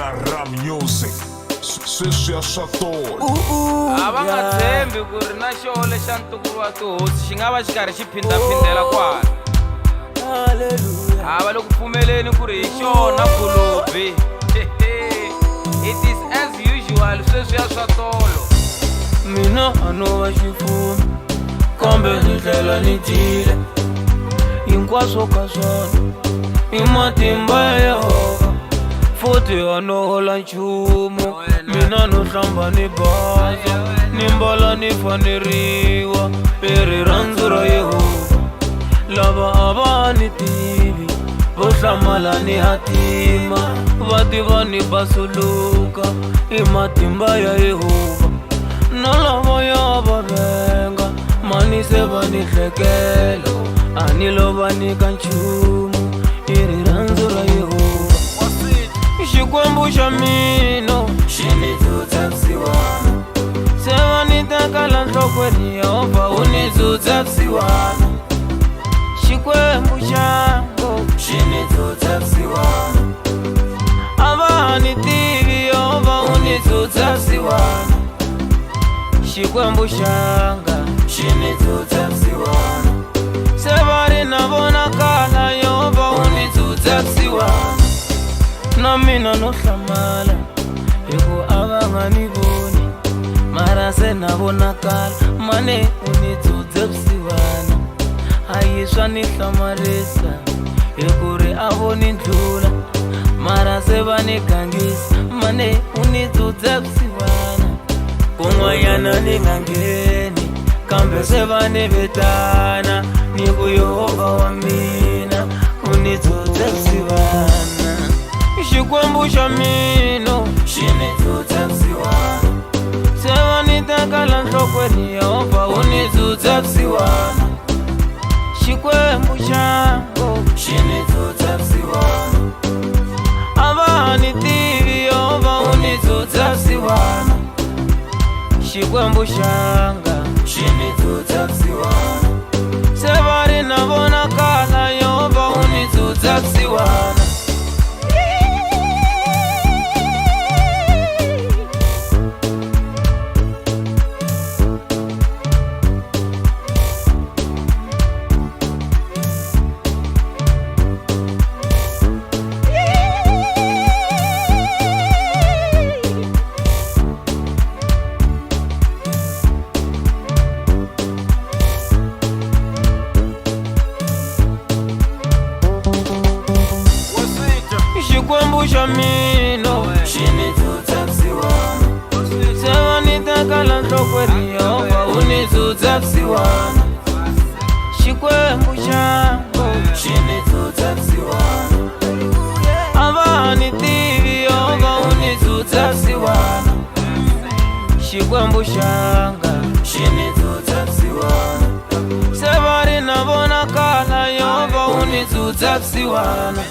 Rara Music sweswi ya swa tolo a va nga tshembi ku ri na xole xa ntukulu wa tihosi xi nga va xi karhi xi phindaphindela kwala. A va le ku pfumeleni ku ri hi xona khulubi. It is as usual sweswi ya swa tolo. Mina a no va xifumi kambe ni tlela ni tile hinkwaswo ka swona i matimba ya Yehova futhi a no hola nchumu. Mina no hlamba ni basa ni mbala ni faneriwa hi rirhandzu ra Yehova. Lava a va ni tivi vo hlamala ni hatima va tiva ni basuluka hi matimba ya Yehova. Na lava ya va venga mani se va ni hlekela a ni lo va nyika nchumu hi rirhandzu ra Yehova. Xikwembu xa mina xi ni dzudza vusiwana se va ni tekela nhlokweni Yehova u ni dzudza vusiwana. Xikwembu xangu xi ni dzudza vusiwana a va ni tivi Yehova u ni dzudza vusiwana. Xikwembu xanga xi ni dzudza vusiwana se va ri na vonakala Yehova u ni dzudza vusiwana. Na mina no hlamala hi ku a va nga ni voni mara se na vonakala mane u ni dzudza vusiwana. A hi swa ni hlamarisa hi ku ri a vo ni ndlula mara se va ni gangisa mane u ni dzudza vusiwana. Kun'wanyana ni nga ngheni kambe se va ni vitana ni ku Yehova wa mina u ni dzudza vusiwana. Xikwembu xa mina xi ni dzudza vusiwana se va ni tekela nhlokweni Yehova u ni dzudza vusiwana. Xikwembu xangu xi ni dzudza vusiwana a va ni tivi Yehova u ni dzudza vusiwana. Xikwembu xanga xi ni dzudza vusiwana se va ri na vonakala Yehova u ni dzudza vusiwana. Xikwembu xa mina xi ni dzudza vusiwana se va ni tekela nhlokweni Yehova u ni dzudza vusiwana. Xikwembu xangu xi ni dzudza vusiwana a va ni tivi Yehova u ni dzudza vusiwana. Xikwembu xanga xi ni dzudza vusiwana se va ri na vonakala Yehova u ni dzudza vusiwana.